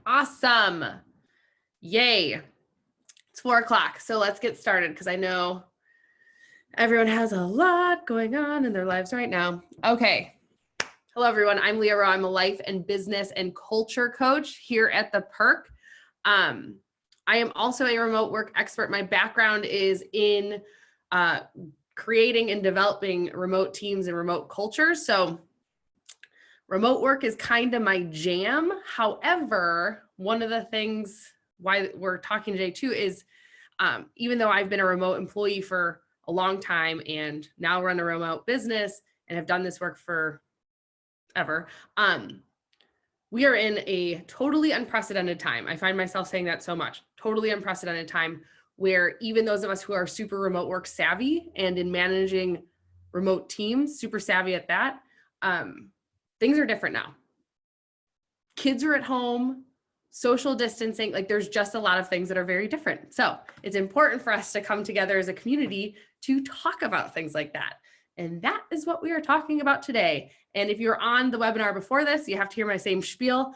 Awesome. Yay. It's 4:00. So let's get started because I know everyone has a lot going on in their lives right now. Okay. Hello, everyone. I'm Leah Rowe. I'm a life and business and culture coach here at the Perk. I am also a remote work expert. My background is in creating and developing remote teams and remote cultures. So remote work is kind of my jam. However, one of the things why we're talking today too is even though I've been a remote employee for a long time and now run a remote business and have done this work for ever, we are in a totally unprecedented time. I find myself saying that so much. Totally unprecedented time where even those of us who are super remote work savvy and in managing remote teams, super savvy at that, things are different now. Kids are at home, social distancing, like there's just a lot of things that are very different. So it's important for us to come together as a community to talk about things like that. And that is what we are talking about today. And if you're on the webinar before this, you have to hear my same spiel.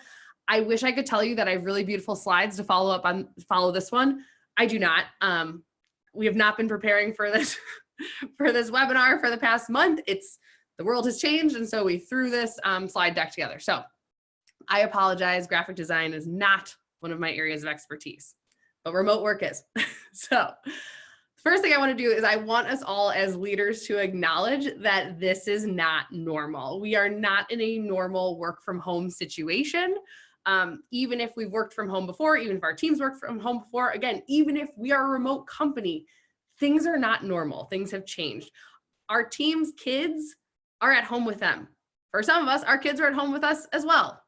I wish I could tell you that I have really beautiful slides to follow this one. I do not. We have not been preparing for this for this webinar for the past month. The world has changed, and so we threw this slide deck together. So I apologize. Graphic design is not one of my areas of expertise, but remote work is. So first thing I want to do is I want us all as leaders to acknowledge that this is not normal. We are not in a normal work from home situation. Even if we've worked from home before, even if our teams worked from home before, again, even if we are a remote company, things are not normal. Things have changed. Our team's kids are at home with them. For some of us, our kids are at home with us as well.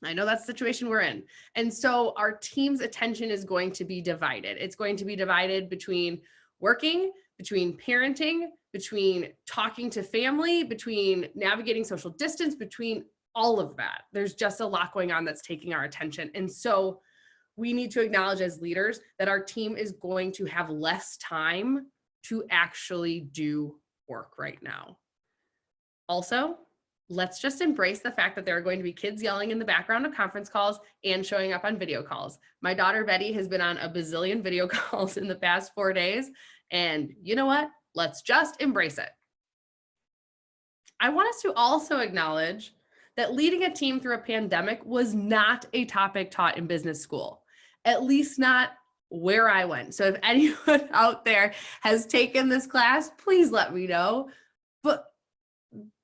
I know that's the situation we're in. And so our team's attention is going to be divided. It's going to be divided between working, between parenting, between talking to family, between navigating social distance, between all of that. There's just a lot going on that's taking our attention. And so we need to acknowledge as leaders that our team is going to have less time to actually do work right now. Also, let's just embrace the fact that there are going to be kids yelling in the background of conference calls and showing up on video calls. My daughter, Betty, has been on a bazillion video calls in the past 4 days. And you know what? Let's just embrace it. I want us to also acknowledge that leading a team through a pandemic was not a topic taught in business school, at least not where I went. So if anyone out there has taken this class, please let me know. But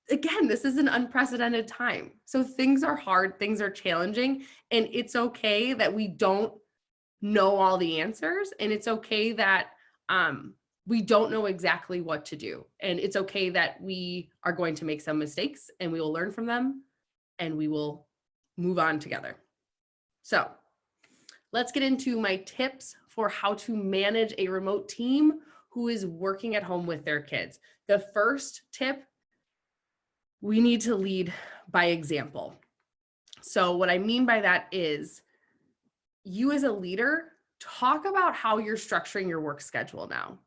again, this is an unprecedented time. So things are hard, things are challenging, and it's okay that we don't know all the answers. And it's okay that we don't know exactly what to do. And it's okay that we are going to make some mistakes and we will learn from them and we will move on together. So let's get into my tips for how to manage a remote team who is working at home with their kids. The first tip, we need to lead by example. So what I mean by that is you as a leader, talk about how you're structuring your work schedule now.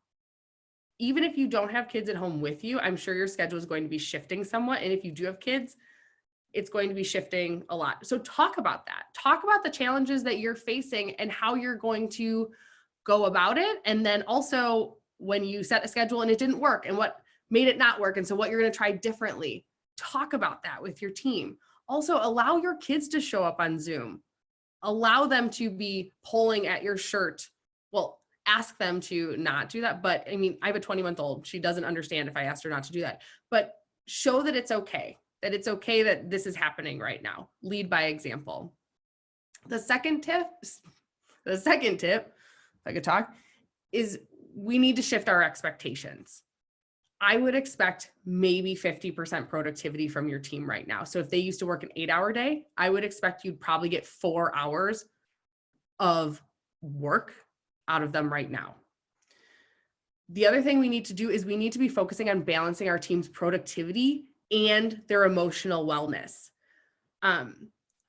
Even if you don't have kids at home with you, I'm sure your schedule is going to be shifting somewhat. And if you do have kids, it's going to be shifting a lot. So talk about that. Talk about the challenges that you're facing and how you're going to go about it. And then also when you set a schedule and it didn't work and what made it not work. And so what you're going to try differently. Talk about that with your team. Also, allow your kids to show up on Zoom. Allow them to be pulling at your shirt. Well, ask them to not do that. But I mean, I have a 20-month-old. She doesn't understand if I asked her not to do that. But show that it's okay that this is happening right now. Lead by example. The second tip, if I could talk, is we need to shift our expectations. I would expect maybe 50% productivity from your team right now. So if they used to work an 8-hour day, I would expect you'd probably get 4 hours of work out of them right now. The other thing we need to do is we need to be focusing on balancing our team's productivity and their emotional wellness.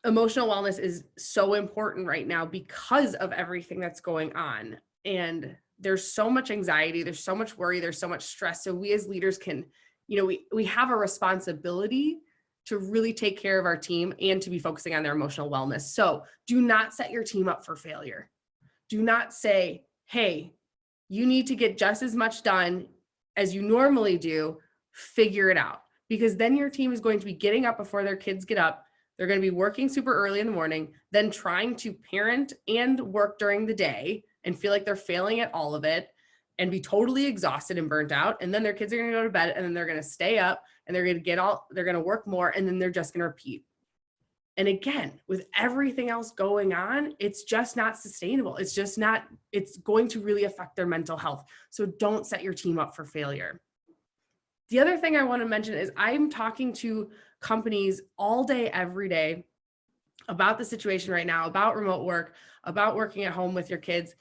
Emotional wellness is so important right now because of everything that's going on. And there's so much anxiety, there's so much worry, there's so much stress. So we as leaders can, we have a responsibility to really take care of our team and to be focusing on their emotional wellness. So do not set your team up for failure. Do not say, hey, you need to get just as much done as you normally do, figure it out. Because then your team is going to be getting up before their kids get up. They're going to be working super early in the morning, then trying to parent and work during the day and feel like they're failing at all of it and be totally exhausted and burnt out. And then their kids are going to go to bed and then they're going to stay up and they're going to work more and then they're just going to repeat. And again, with everything else going on, it's just not sustainable. It's going to really affect their mental health. So don't set your team up for failure. The other thing I want to mention is I'm talking to companies all day, every day about the situation right now, about remote work, about working at home with your kids.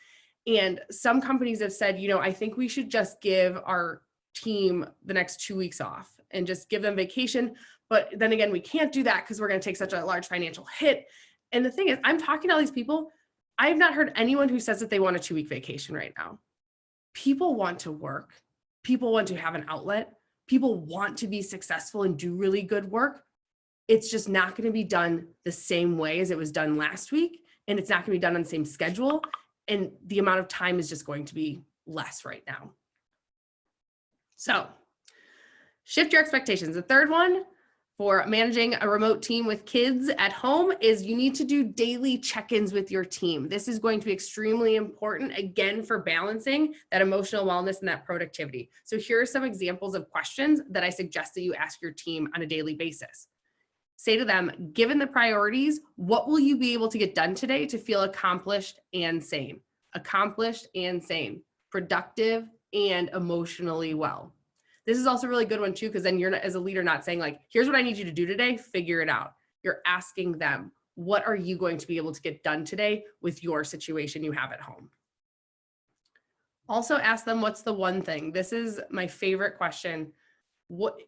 And some companies have said, I think we should just give our team the next 2 weeks off and just give them vacation. But then again, we can't do that because we're going to take such a large financial hit. And the thing is, I'm talking to all these people. I have not heard anyone who says that they want a 2-week vacation right now. People want to work. People want to have an outlet. People want to be successful and do really good work. It's just not going to be done the same way as it was done last week. And it's not going to be done on the same schedule. And the amount of time is just going to be less right now. So shift your expectations. The third one for managing a remote team with kids at home is you need to do daily check-ins with your team. This is going to be extremely important, again, for balancing that emotional wellness and that productivity. So here are some examples of questions that I suggest that you ask your team on a daily basis. Say to them, given the priorities, what will you be able to get done today to feel accomplished and sane? Accomplished and sane, productive and emotionally well. This is also a really good one too, because then you're not, as a leader, not saying like, here's what I need you to do today, figure it out. You're asking them, what are you going to be able to get done today with your situation you have at home? Also ask them, what's the one thing? This is my favorite question. What,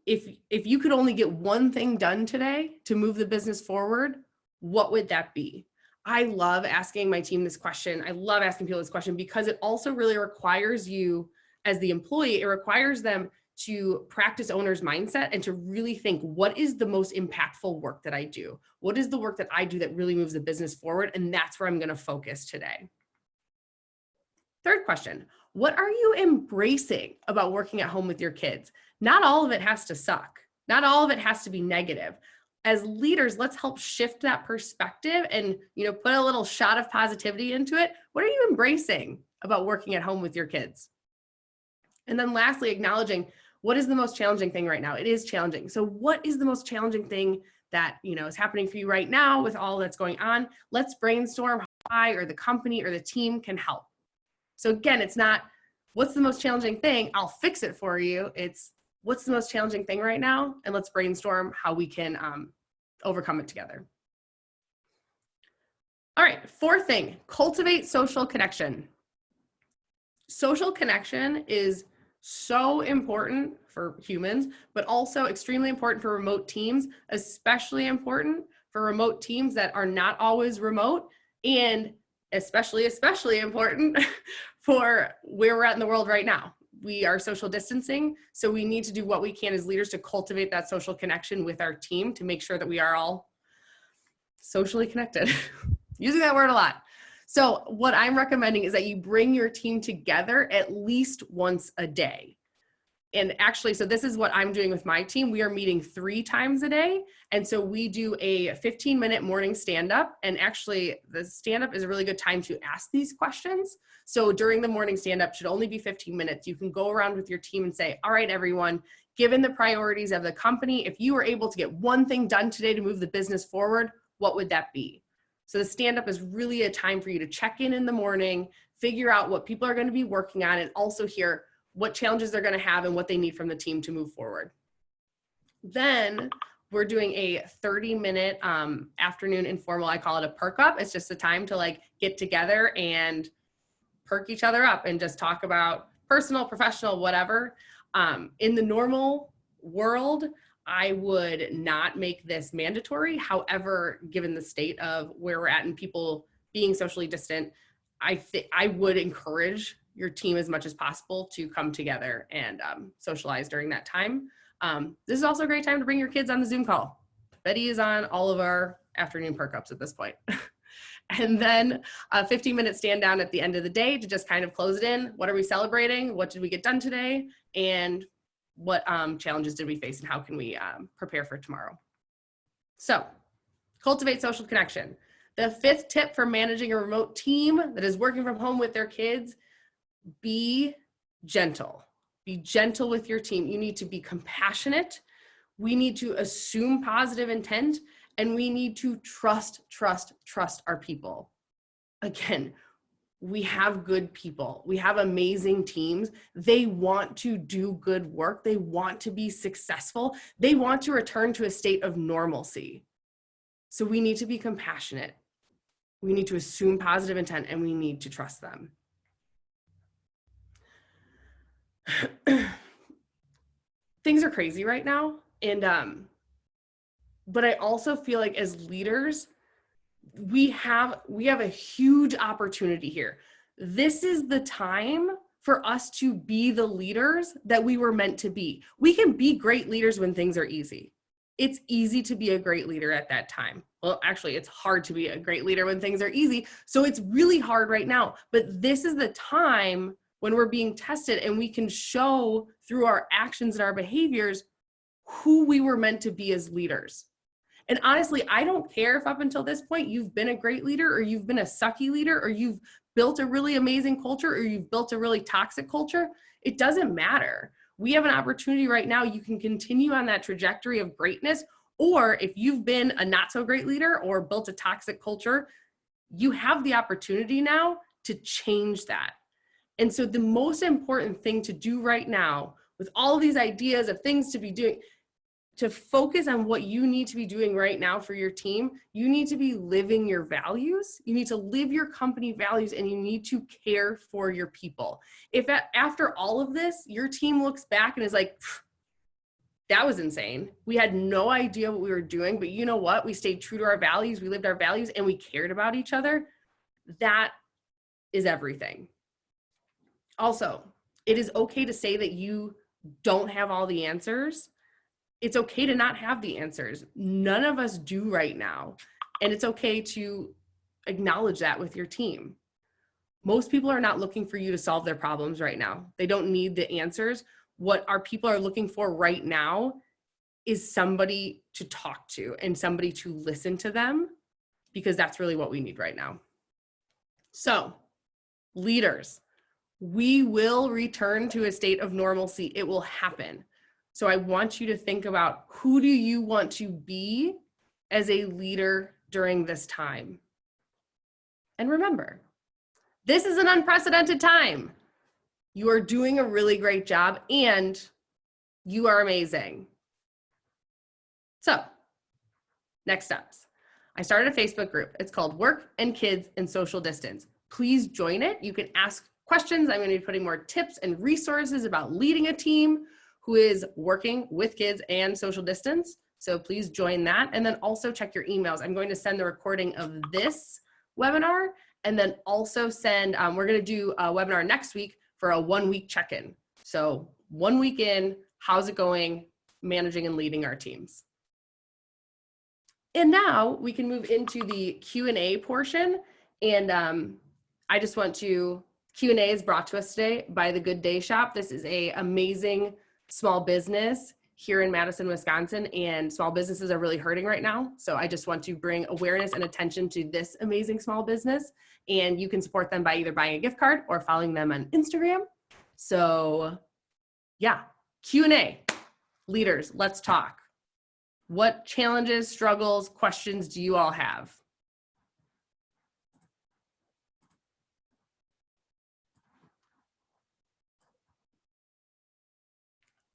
if you could only get one thing done today to move the business forward, what would that be? I love asking my team this question. I love asking people this question because it also really requires you as the employee, it requires them to practice owner's mindset and to really think, what is the most impactful work that I do? What is the work that I do that really moves the business forward? And that's where I'm going to focus today. Third question, what are you embracing about working at home with your kids? Not all of it has to suck. Not all of it has to be negative. As leaders, let's help shift that perspective and, put a little shot of positivity into it. What are you embracing about working at home with your kids? And then lastly, acknowledging what is the most challenging thing right now? It is challenging. So what is the most challenging thing that, is happening for you right now with all that's going on? Let's brainstorm how I or the company or the team can help. So again, it's not what's the most challenging thing? I'll fix it for you. It's what's the most challenging thing right now? And let's brainstorm how we can overcome it together. All right, fourth thing, cultivate social connection. Social connection is so important for humans, but also extremely important for remote teams, especially important for remote teams that are not always remote, and especially important for where we're at in the world right now. We are social distancing, so we need to do what we can as leaders to cultivate that social connection with our team to make sure that we are all socially connected. Using that word a lot. So what I'm recommending is that you bring your team together at least once a day. And actually, so this is what I'm doing with my team. We are meeting 3 times a day. And so we do a 15-minute morning stand-up. And actually, the stand-up is a really good time to ask these questions. So during the morning stand-up should only be 15 minutes. You can go around with your team and say, all right, everyone, given the priorities of the company, if you were able to get one thing done today to move the business forward, what would that be? So the stand-up is really a time for you to check in the morning, figure out what people are going to be working on, and also hear what challenges they're going to have and what they need from the team to move forward. Then we're doing a 30-minute afternoon informal. I call it a perk up. It's just a time to get together and perk each other up and just talk about personal, professional, whatever. In the normal world, I would not make this mandatory. However, given the state of where we're at and people being socially distant, I would encourage your team as much as possible to come together and socialize during that time. This is also a great time to bring your kids on the Zoom call. Betty is on all of our afternoon perk ups at this point. And then a 15-minute stand down at the end of the day to just kind of close it in. What are we celebrating? What did we get done today? And what challenges did we face, and how can we prepare for tomorrow? So cultivate social connection. The fifth tip for managing a remote team that is working from home with their kids: be gentle. Be gentle with your team. You need to be compassionate. We need to assume positive intent, and we need to trust our people. Again, we have good people. We have amazing teams. They want to do good work. They want to be successful. They want to return to a state of normalcy. So we need to be compassionate. We need to assume positive intent, and we need to trust them. Things are crazy right now. And, but I also feel like as leaders, we have a huge opportunity here. This is the time for us to be the leaders that we were meant to be. We can be great leaders when things are easy. It's easy to be a great leader at that time. Well, actually, it's hard to be a great leader when things are easy. So it's really hard right now. But this is the time when we're being tested, and we can show through our actions and our behaviors who we were meant to be as leaders. And honestly, I don't care if up until this point you've been a great leader, or you've been a sucky leader, or you've built a really amazing culture, or you've built a really toxic culture. It doesn't matter. We have an opportunity right now. You can continue on that trajectory of greatness, or if you've been a not so great leader or built a toxic culture, you have the opportunity now to change that. And so the most important thing to do right now, with all these ideas of things to be doing, to focus on what you need to be doing right now for your team. You need to be living your values. You need to live your company values, and you need to care for your people. If after all of this, your team looks back and is like, that was insane. We had no idea what we were doing, but you know what? We stayed true to our values. We lived our values, and we cared about each other. That is everything. Also, it is okay to say that you don't have all the answers. It's okay to not have the answers. None of us do right now. And it's okay to acknowledge that with your team. Most people are not looking for you to solve their problems right now. They don't need the answers. What our people are looking for right now is somebody to talk to and somebody to listen to them, because that's really what we need right now. So, leaders, we will return to a state of normalcy. It will happen. So I want you to think about, who do you want to be as a leader during this time? And remember, this is an unprecedented time. You are doing a really great job, and you are amazing. So, next steps. I started a Facebook group. It's called Work and Kids and Social Distance. Please join it. You can ask questions. I'm going to be putting more tips and resources about leading a team who is working with kids and social distance. So please join that. And then also check your emails. I'm going to send the recording of this webinar, and then also send, we're going to do a webinar next week for a 1-week check-in. So 1 week in, how's it going managing and leading our teams? And now we can move into the Q&A portion. And I just want to, Q&A is brought to us today by the Good Day Shop. This is an amazing small business here in Madison, Wisconsin, and small businesses are really hurting right now. So I just want to bring awareness and attention to this amazing small business, and you can support them by either buying a gift card or following them on Instagram. So yeah, Q&A. Leaders, let's talk. What challenges, struggles, questions do you all have?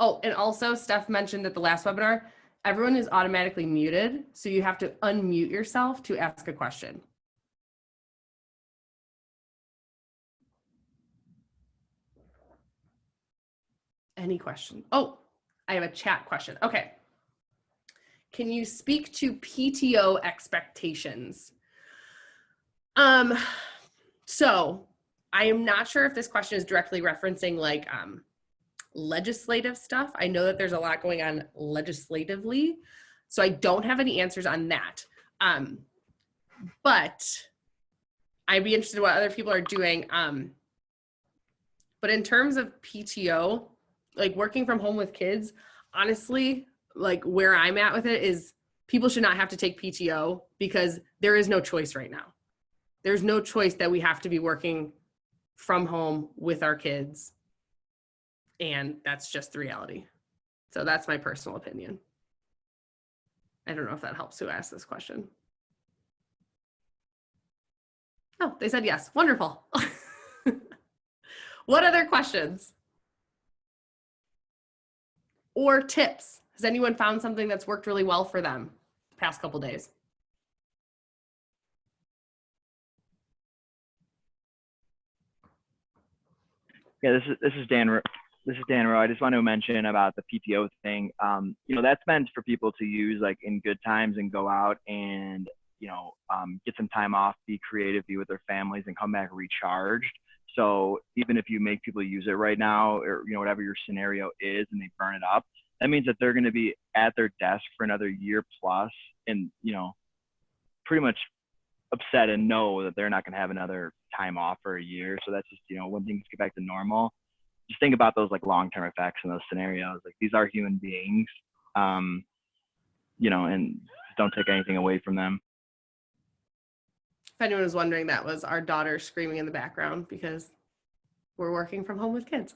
Oh, and also Steph mentioned at the last webinar, everyone is automatically muted, so you have to unmute yourself to ask a question. Any question? Oh, I have a chat question. Okay. Can you speak to PTO expectations? So I am not sure if this question is directly referencing like legislative stuff. I know that there's a lot going on legislatively, so I don't have any answers on that. But I'd be interested in what other people are doing. But in terms of PTO, like working from home with kids, honestly, like where I'm at with it is people should not have to take PTO because there is no choice right now. There's no choice that we have to be working from home with our kids. And that's just the reality. So that's my personal opinion. I don't know if that helps who asked this question. Oh, they said yes. Wonderful. What other questions? Or tips? Has anyone found something that's worked really well for them the past couple days? Yeah, this is Dan. This is Dan Rowe. I just want to mention about the PTO thing. You know, that's meant for people to use like in good times and go out and, you know, get some time off, be creative, be with their families, and come back recharged. So even if you make people use it right now, or, you know, whatever your scenario is, and they burn it up, that means that they're going to be at their desk for another year plus, and, you know, pretty much upset and know that they're not going to have another time off for a year. So that's just, you know, when things get back to normal, just think about those like long-term effects in those scenarios. Like, these are human beings, you know, and don't take anything away from them. If anyone was wondering, that was our daughter screaming in the background because we're working from home with kids.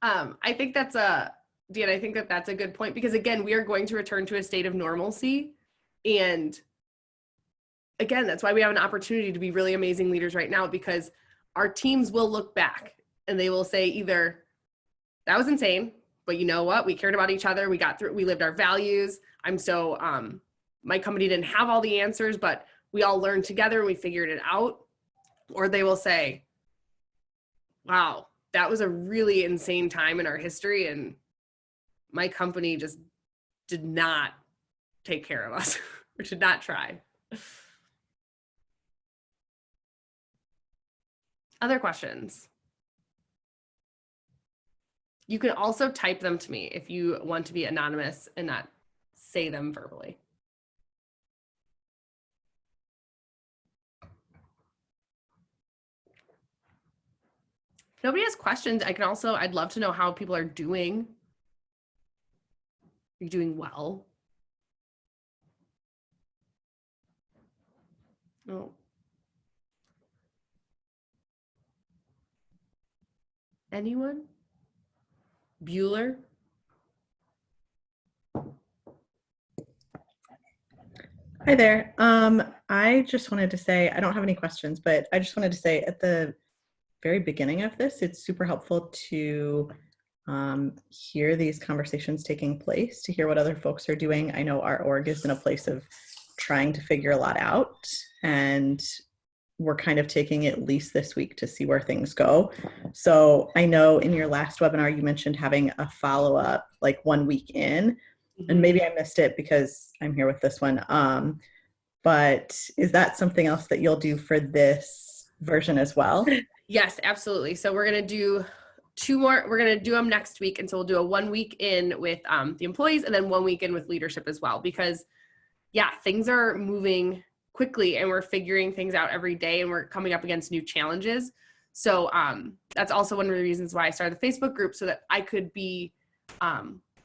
I think that's Dan, I think that that's a good point because again, we are going to return to a state of normalcy. And again, that's why we have an opportunity to be really amazing leaders right now, because our teams will look back and they will say either that was insane, but you know what? We cared about each other. We got through, we lived our values. My company didn't have all the answers, but we all learned together and we figured it out. Or they will say, wow, that was a really insane time in our history. And my company just did not take care of us or did not try. Other questions? You can also type them to me if you want to be anonymous and not say them verbally. If nobody has questions, I'd love to know how people are doing. Are you doing well? Oh. Anyone? Bueller? Hi there. I just wanted to say, I don't have any questions, but I just wanted to say at the very beginning of this, it's super helpful to hear these conversations taking place, to hear what other folks are doing. I know our org is in a place of trying to figure a lot out, and we're kind of taking at least this week to see where things go. So I know in your last webinar, you mentioned having a follow-up like 1 week in, and maybe I missed it because I'm here with this one. But is that something else that you'll do for this version as well? Yes, absolutely. So we're going to do 2 more. We're going to do them next week. And so we'll do a 1 week in with the employees and then 1 week in with leadership as well, because yeah, things are moving quickly and we're figuring things out every day and we're coming up against new challenges. So that's also one of the reasons why I started the Facebook group, so that I could be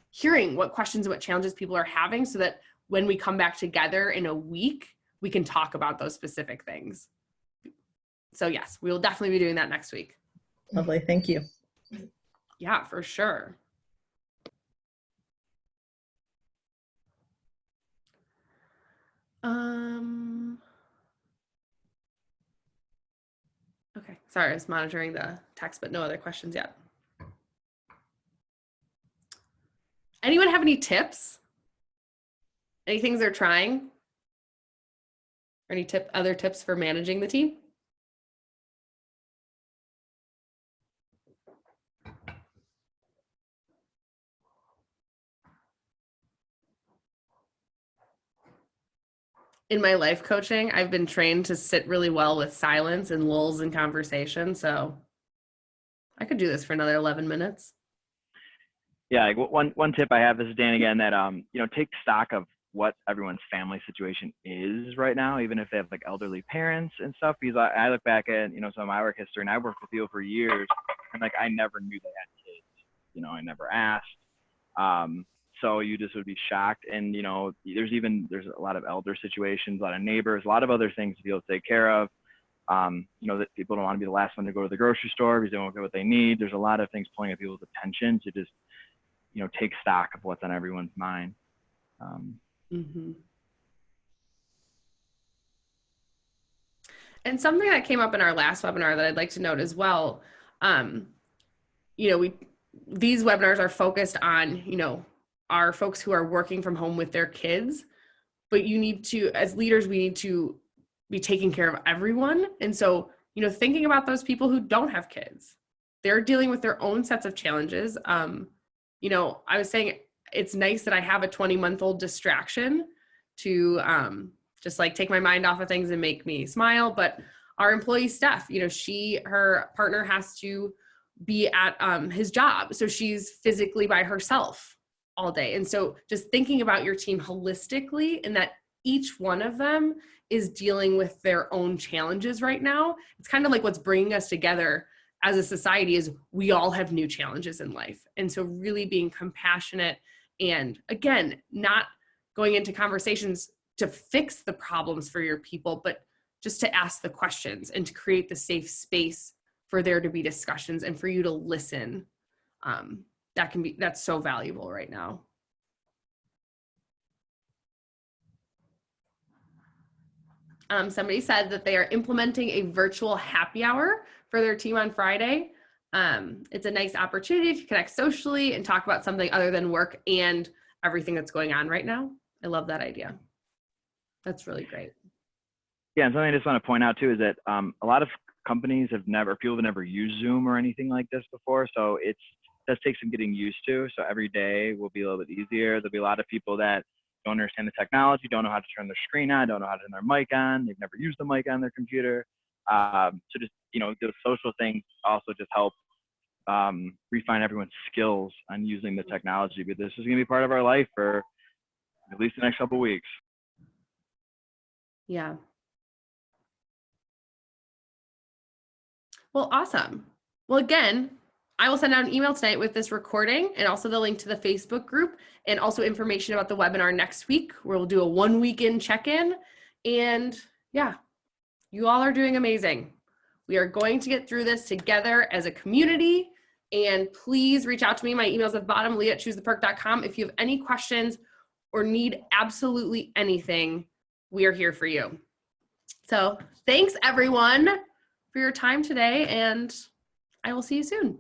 hearing what questions and what challenges people are having, so that when we come back together in a week, we can talk about those specific things. So yes, we will definitely be doing that next week. Lovely, thank you. Yeah, for sure. Okay, sorry, I was monitoring the text, but no other questions yet. Anyone have any tips? Any things they're trying? Or any other tips for managing the team? In my life coaching, I've been trained to sit really well with silence and lulls in conversation. So I could do this for another 11 minutes. Yeah, like one tip I have, this is Dan again, that take stock of what everyone's family situation is right now, even if they have like elderly parents and stuff. Because I look back at some of my work history, and I worked with people for years, and like I never knew they had kids. I never asked. So you just would be shocked. And there's a lot of elder situations, a lot of neighbors, a lot of other things to be able to take care of. That people don't want to be the last one to go to the grocery store because they won't get what they need. There's a lot of things pulling at people's attention to just take stock of what's on everyone's mind. And something that came up in our last webinar that I'd like to note as well, these webinars are focused on, our folks who are working from home with their kids, but you need to, as leaders, we need to be taking care of everyone. And so, thinking about those people who don't have kids, they're dealing with their own sets of challenges. I was saying it's nice that I have a 20-month-old distraction to just like take my mind off of things and make me smile. But our employee Steph, her partner has to be at his job. So she's physically by herself all day. And so just thinking about your team holistically, and that each one of them is dealing with their own challenges right now. It's kind of like what's bringing us together as a society is we all have new challenges in life. And so really being compassionate, and again, not going into conversations to fix the problems for your people, but just to ask the questions and to create the safe space for there to be discussions and for you to listen. That's so valuable right now. Somebody said that they are implementing a virtual happy hour for their team on Friday. It's a nice opportunity to connect socially and talk about something other than work and everything that's going on right now. I love that idea. That's really great. Yeah, and something I just want to point out too is that a lot of companies people have never used Zoom or anything like this before, so it does take some getting used to. So every day will be a little bit easier. There'll be a lot of people that don't understand the technology, don't know how to turn their screen on, don't know how to turn their mic on, they've never used the mic on their computer. So just, the social things also just help refine everyone's skills on using the technology. But this is going to be part of our life for at least the next couple of weeks. Yeah. Well, awesome. Well, again, I will send out an email tonight with this recording and also the link to the Facebook group and also information about the webinar next week, where we'll do a 1 weekend check-in. And yeah, you all are doing amazing. We are going to get through this together as a community. And please reach out to me. My email's at the bottom, leah@choosetheperk.com. If you have any questions or need absolutely anything, we are here for you. So thanks everyone for your time today, and I will see you soon.